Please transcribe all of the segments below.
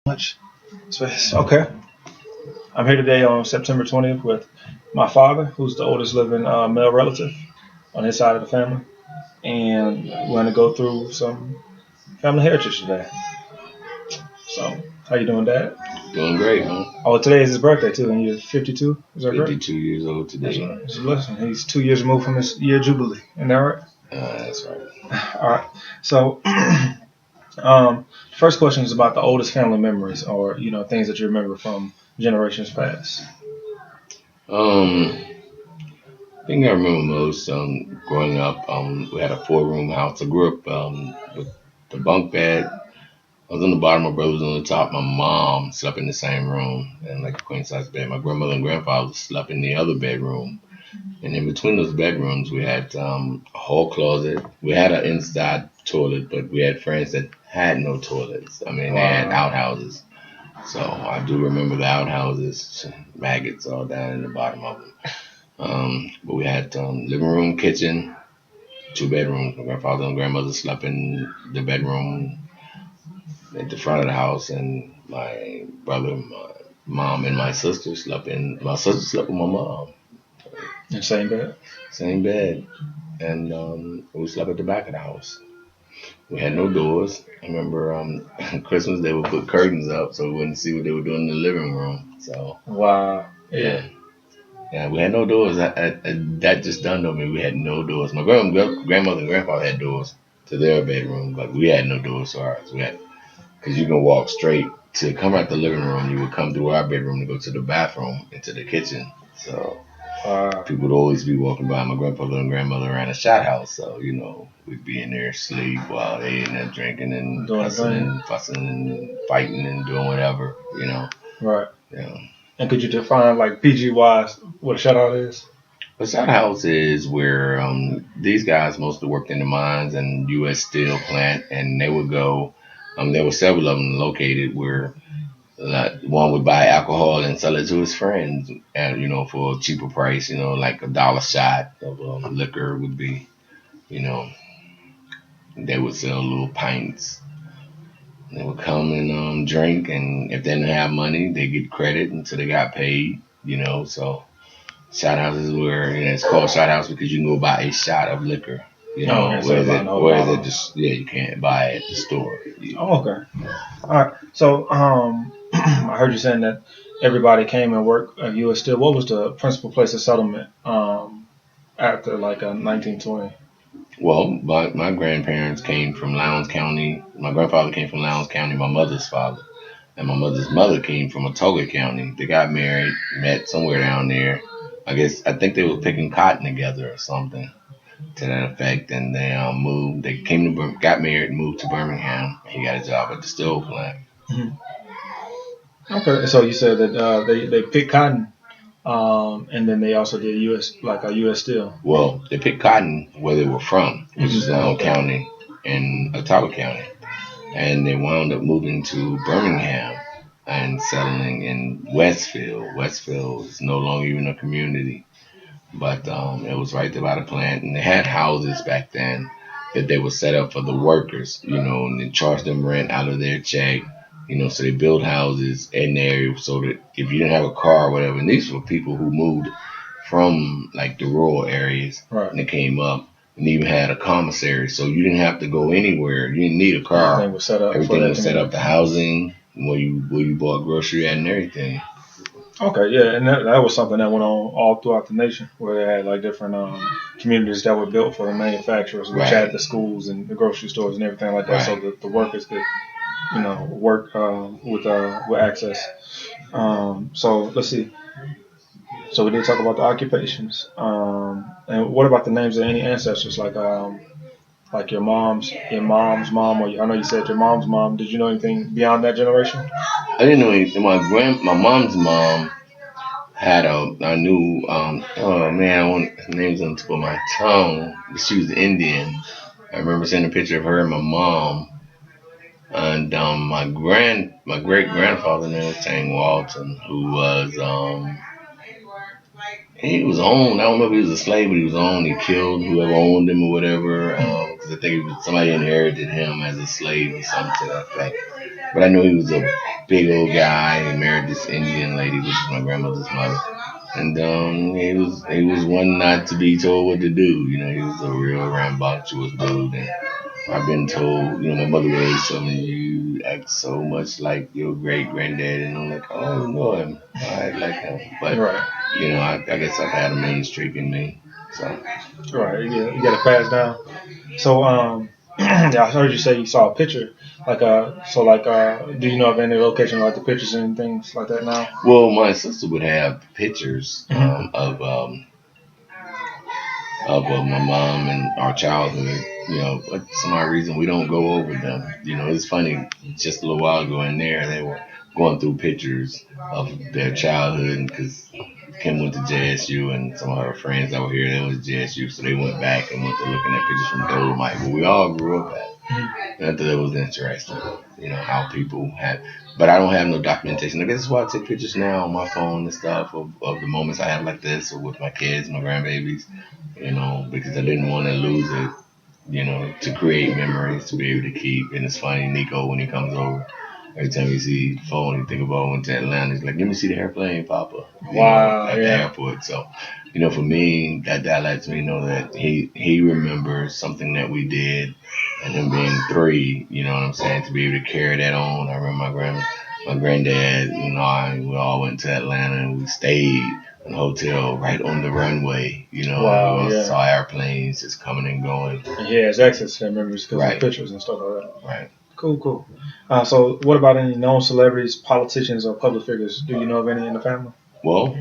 Much space. Okay. I'm here today on September 20th with my father, who's the oldest living male relative on his side of the family. And we're going to go through some family heritage today. So, how you doing, Dad? Doing great, man. Oh, today is his birthday, too, and you're 52? Is that correct? 52 years old today. That's right. It's a blessing. He's 2 years removed from his year jubilee. Isn't that right? That's right. All right. So, first question is about the oldest family memories or, things that you remember from generations past. I think I remember most growing up. We had a 4-room house. I grew up with the bunk bed. I was on the bottom, my brother was on the top. My mom slept in the same room and like a queen size bed. My grandmother and grandfather slept in the other bedroom. And in between those bedrooms, we had a hall closet. We had an inside toilet, but we had friends that had no toilets. I mean, they had outhouses. So I do remember the outhouses, maggots all down in the bottom of them. But we had living room, kitchen, 2 bedrooms. My grandfather and grandmother slept in the bedroom at the front of the house, and my brother, my mom, and my sister slept in. My sister slept with my mom. In the same bed? Same bed. And we slept at the back of the house. We had no doors. I remember Christmas they would put curtains up so we wouldn't see what they were doing in the living room. So wow, yeah, we had no doors. That just dawned on me. We had no doors. My grandmother and grandfather had doors to their bedroom, but we had no doors to ours. We had because you can walk straight to come out the living room. You would come through our bedroom to go to the bathroom into the kitchen. So. People would always be walking by. My grandfather and grandmother ran a shot house, so we'd be in there asleep while they in there drinking and fussing and fighting and doing whatever, Right. Yeah. And could you define like PG wise what a shot house is? A shot house is where these guys mostly worked in the mines and U.S. Steel plant, and they would go. There were several of them located where. One would buy alcohol and sell it to his friends, and for a cheaper price. Like $1 shot of liquor would be. They would sell little pints. They would come and drink, and if they didn't have money, they get credit until they got paid. So shot houses where it's called shot house because you can go buy a shot of liquor. Whereas it just you can't buy it at the store. Oh, okay. All right. So I heard you saying that everybody came and worked at U.S. Steel. What was the principal place of settlement after like 1920? Well, my grandparents came from Lowndes County. My grandfather came from Lowndes County, my mother's father. And my mother's mother came from Autoga County. They got married, met somewhere down there. I think they were picking cotton together or something to that effect. And they moved. They got married, moved to Birmingham. He got a job at the steel plant. Mm-hmm. Okay, so you said that they picked cotton, and then they also did U.S. Steel. Well, they picked cotton where they were from, which is Lowndes County and Ottawa County, and they wound up moving to Birmingham and settling in Westfield. Westfield is no longer even a community, but it was right there by the plant, and they had houses back then that they would set up for the workers, and they charged them rent out of their check. So they built houses in there so that if you didn't have a car or whatever, and these were people who moved from like the rural areas, right. And they came up and even had a commissary, so you didn't have to go anywhere. You didn't need a car. Everything was set up. The housing, where you bought grocery at and everything. Okay, yeah, and that was something that went on all throughout the nation, where they had like different communities that were built for the manufacturers, which had the schools and the grocery stores and everything like that, so that the workers could. Work with access. So let's see. So we did talk about the occupations. And what about the names of any ancestors, like your mom's mom, or I know you said your mom's mom. Did you know anything beyond that generation? I didn't know anything. My mom's mom had I knew. Oh man, I want the names on the tip of my tongue. She was Indian. I remember seeing a picture of her and my mom. And my great grandfather name was Tang Walton, who was he was owned. I don't know if he was a slave, but he was owned. He killed whoever owned him or whatever. Because I think somebody inherited him as a slave or something to that effect. But I know he was a big old guy. He married this Indian lady, which is my grandmother's mother. And he was one not to be told what to do. He was a real rambunctious dude. And I've been told, my mother raised something, you act so much like your great granddad, and I'm like, oh, I don't know him. I act like him. But, Right. I guess I've had a mean streak in me. So. Right. You got to pass down. So, yeah, I heard you say you saw a picture. Do you know of any location like the pictures and things like that now? Well, my sister would have pictures of my mom and our childhood, but for some odd reason we don't go over them. It's funny, just a little while ago in there, they were going through pictures of their childhood because Kim went to JSU and some of her friends that were here, they went to JSU, so they went back and went to looking at pictures from Dolomite, where we all grew up at. And I thought it was interesting, how people had, but I don't have no documentation. I guess that's why I take pictures now on my phone and stuff of the moments I have like this, or with my kids, my grandbabies, because I didn't want to lose it, to create memories to be able to keep. And it's funny, Nico, when he comes over, every time he see the phone, he think about when to Atlanta. He's like, let me see the airplane, Papa. Wow, at the airport. So, for me, that lets me know that he remembers something that we did, and him being 3, you know what I'm saying, to be able to carry that on. I remember my granddad and I, we all went to Atlanta and we stayed in a hotel right on the runway, Wow, and we yeah. saw airplanes just coming and going. And he has access to that memories because of the pictures and stuff like that. Right. Cool. So what about any known celebrities, politicians, or public figures? Do you know of any in the family? Well,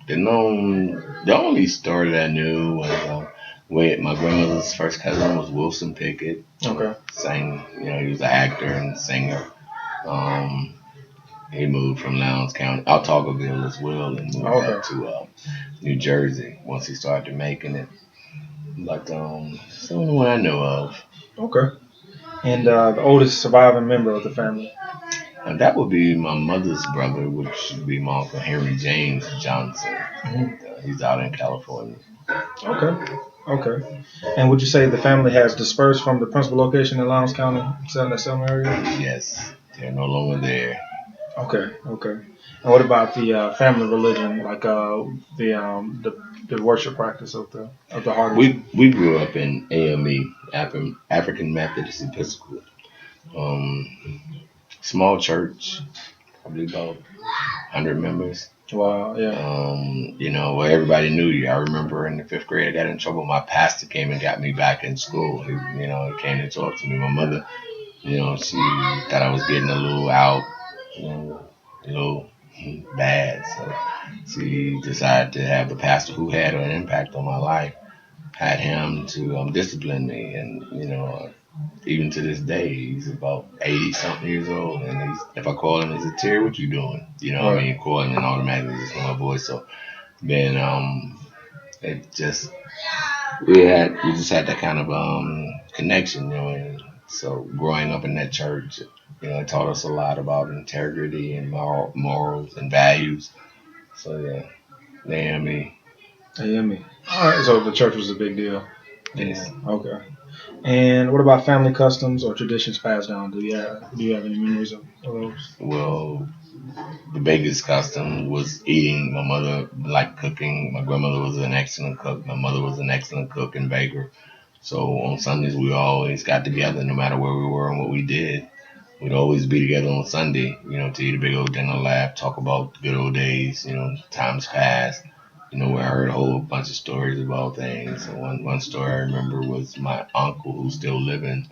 the only story that I knew was my grandmother's first cousin was Wilson Pickett. Okay. Sang, he was an actor and singer. He moved from Lowndes County, Autaugerville as well, and moved back to New Jersey once he started making it. But that's the only one I know of. Okay. And the oldest surviving member of the family? And that would be my mother's brother, which would be my Uncle Henry James Johnson. Mm-hmm. He's out in California. Okay. And would you say the family has dispersed from the principal location in Lowndes County, that Selma area? Yes, they're no longer there. Okay. And what about the family religion, like the worship practice of the Hardy? We grew up in AME, African Methodist Episcopal. Small church, probably about 100 members. Wow, yeah. Where everybody knew you. I remember in the 5th grade, I got in trouble. My pastor came and got me back in school. He came to talk to me. My mother, she thought I was getting a little out, a little bad. So she decided to have the pastor who had an impact on my life, had him to discipline me. And, even to this day, he's about 80-something years old. And if I call him, he said, Terry, what you doing? What I mean? Call him and automatically just know my voice. So then it just, we just had that kind of connection, And so growing up in that church, it taught us a lot about integrity and morals and values. So yeah, AME. All right, so the church was a big deal. Yes. Yeah. Okay. And what about family customs or traditions passed down? Do you have any memories of those? Well, the biggest custom was eating. My mother liked cooking. My grandmother was an excellent cook. My mother was an excellent cook and baker. So on Sundays, we always got together, no matter where we were and what we did. We'd always be together on Sunday, to eat a big old dinner, laugh, talk about the good old days, times past. Where I heard a whole bunch of stories about things. And one story I remember was my uncle, who's still living,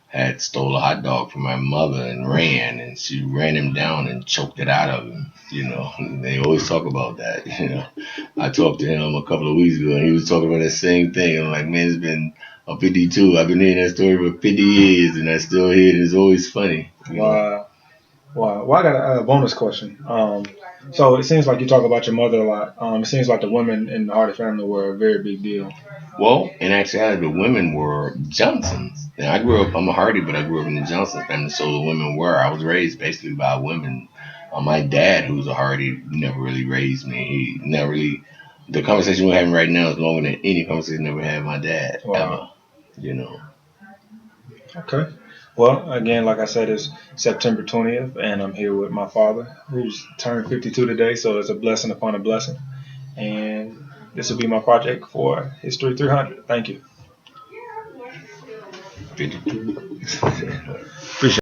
had stole a hot dog from my mother and ran, and she ran him down and choked it out of him. They always talk about that. I talked to him a couple of weeks ago, and he was talking about the same thing. I'm like, man, it's been a 52. I've been hearing that story for 50 years, and I still hear it. It's always funny. Wow. Well, I got a bonus question. So it seems like you talk about your mother a lot. It seems like the women in the Hardy family were a very big deal. Well, in actuality, the women were Johnsons. Now, I'm a Hardy, but I grew up in the Johnson family, so the women were. I was raised basically by women. My dad, who's a Hardy, never really raised me. He never really, the conversation we're having right now is longer than any conversation I ever had with my dad, ever. Okay. Well, again, like I said, it's September 20th, and I'm here with my father, who's turned 52 today. So it's a blessing upon a blessing. And this will be my project for History 300. Thank you. 52. Appreciate it.